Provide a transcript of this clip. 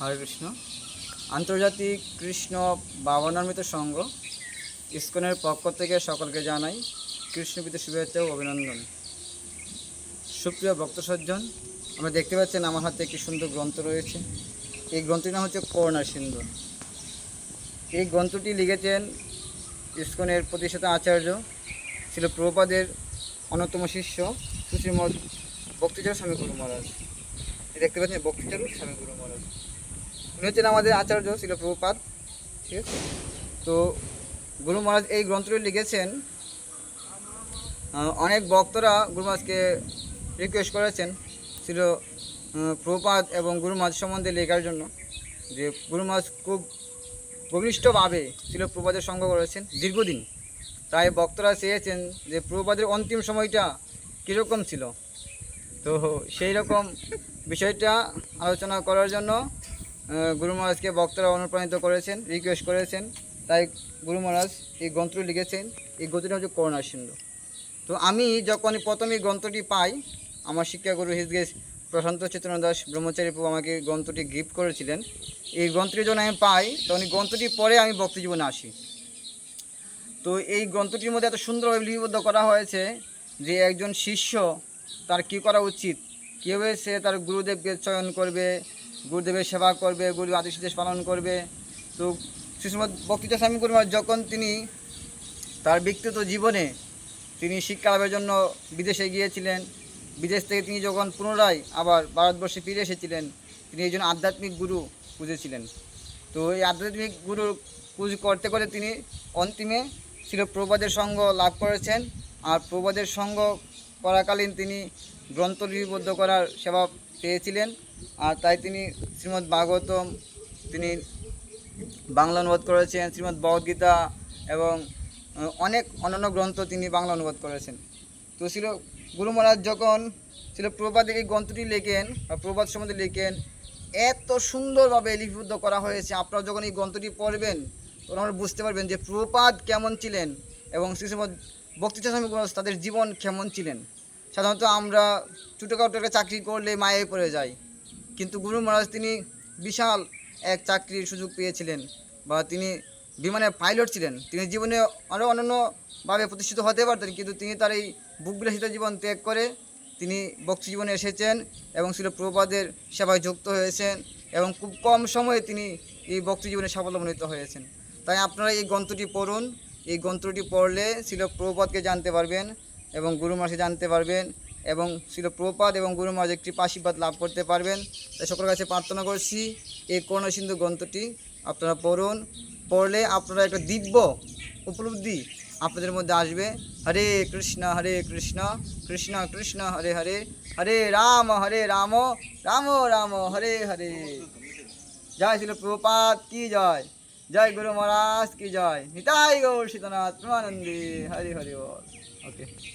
হরে কৃষ্ণ। আন্তর্জাতিক কৃষ্ণ ভাবনামৃত সংঘ ইসকনের পক্ষ থেকে সকলকে জানাই কৃষ্ণপ্রীতি শুভেচ্ছা ও অভিনন্দন। সুপ্রিয় ভক্ত সজ্জন, আমরা দেখতে পাচ্ছেন আমার হাতে একটি সুন্দর গ্রন্থ রয়েছে। এই গ্রন্থটির নাম হচ্ছে করুণা সিন্ধু। এই গ্রন্থটি লিখেছেন ইসকনের প্রতিষ্ঠাতা আচার্য ছিল প্রভুপাদের অন্যতম শিষ্য শ্রীমৎ ভক্তিচারু স্বামী গুরু মহারাজ। দেখতে পাচ্ছেন ভক্তিচারু স্বামী গুরু মহারাজ, উনি হচ্ছেন আমাদের আচার্য ছিল প্রভুপাদ। ঠিক আছে, তো গুরু মহারাজ এই গ্রন্থটি লিখেছেন। অনেক ভক্তরা গুরু মহারাজকে রিকোয়েস্ট করেছেন ছিল প্রভুপাদ এবং গুরু মহারাজ সম্বন্ধে লেখার জন্য, যে গুরু মহারাজ খুব ঘনিষ্ঠভাবে ছিল প্রভুপাদের সঙ্গ করেছেন দীর্ঘদিন। তাই ভক্তরা চেয়েছেন যে প্রভুপাদের অন্তিম সময়টা কীরকম ছিল, তো সেই রকম বিষয়টা আলোচনা করার জন্য গুরু মহারাজকে ভক্তরা অনুপ্রাণিত করেছেন, রিকোয়েস্ট করেছেন। তাই গুরু মহারাজ এই গ্রন্থটি লিখেছেন। এই গ্রন্থটি হচ্ছে করুণা সিন্ধু। তো আমি যখন প্রথম এই গ্রন্থটি পাই, আমার শিক্ষাগুরু হিজগেশ প্রশান্ত চেতন দাস ব্রহ্মচারী প্রভু আমাকে গ্রন্থটি গিফট করেছিলেন। এই গ্রন্থটি যখন আমি পাই তখন এই গ্রন্থটি পরে আমি ভক্তি জীবনে আসি। তো এই গ্রন্থটির মধ্যে এত সুন্দরভাবে লিপিবদ্ধ করা হয়েছে যে একজন শিষ্য তার কী করা উচিত, কীভাবে সে তার গুরুদেবকে চয়ন করবে, গুরুদেবের সেবা করবে, গুরুদেব আদেশ নির্দেশ পালন করবে। তো শ্রীমৎ ভক্তিচারু স্বামী গুরু মহারাজ যখন তিনি তার ব্যক্তিগত জীবনে তিনি শিক্ষা লাভের জন্য বিদেশে গিয়েছিলেন, বিদেশ থেকে তিনি যখন পুনরায় আবার ভারতবর্ষে ফিরে এসেছিলেন, তিনি এই জন্য আধ্যাত্মিক গুরু খুঁজেছিলেন। তো এই আধ্যাত্মিক গুরু খুঁজ করতে করে তিনি অন্তিমে ছিল প্রভুপাদের সঙ্গ লাভ করেছেন। আর প্রভুপাদের সঙ্গ করাকালীন তিনি গ্রন্থ লিপিবদ্ধ করার সেবা পেয়েছিলেন। আর তাই তিনি শ্রীমদ্ ভাগবতম তিনি বাংলা অনুবাদ করেছেন, শ্রীমদ্ ভগবদ্গীতা এবং অনেক অন্যান্য গ্রন্থ তিনি বাংলা অনুবাদ করেছেন। তো ছিল গুরু মহারাজ যখন ছিল প্রভুপাদের এই গ্রন্থটি লেখেন বা প্রভুপাদ সম্বন্ধে লেখেন, এত সুন্দরভাবে লিপিবদ্ধ করা হয়েছে। আপনারা যখন এই গ্রন্থটি পড়বেন তখন আমরা বুঝতে পারবেন যে প্রভুপাদ কেমন ছিলেন এবং শ্রীমৎ ভক্তিচারু স্বামী গুরু মহারাজ তাদের জীবন কেমন ছিলেন। সাধারণত আমরা ছোটোখাটো একটা চাকরি করলে মায়ে পড়ে যাই, কিন্তু গুরু মহারাজ তিনি বিশাল এক চাকরির সুযোগ পেয়েছিলেন, বা তিনি বিমানের পাইলট ছিলেন। তিনি জীবনে আরও অন্যান্যভাবে প্রতিষ্ঠিত হতে পারতেন, কিন্তু তিনি তার এই বুকবিলাসিতা জীবন ত্যাগ করে তিনি ভক্তি জীবনে এসেছেন এবং ছিল প্রভুপাদের সেবায় যুক্ত হয়েছেন এবং খুব কম সময়ে তিনি এই ভক্তি জীবনে সাফল্যমণ্ডিত হয়েছেন। তাই আপনারা এই গ্রন্থটি পড়ুন। এই গ্রন্থটি পড়লে ছিল প্রভুপাদকে জানতে পারবেন এবং গুরু মহারাজকে জানতে পারবেন এবং ছিল প্রভুপাদ এবং গুরু মহারাজ একটি আশীর্বাদ লাভ করতে পারবেন। তাই সকলের কাছে প্রার্থনা করছি এই করুণা সিন্ধু গ্রন্থটি আপনারা পড়ুন। পড়লে আপনারা একটা দিব্য উপলব্ধি আপনাদের মধ্যে আসবে। হরে কৃষ্ণ কৃষ্ণ কৃষ্ণ হরে হরে, হরে রাম রাম রাম হরে হরে। জয় ছিল প্রভুপাদ কি জয়, জয় গুরু মহারাজ কি জয়, নিতাই গৌর সীতানাথ প্রেমানন্দে, হরি হরি বল। ওকে।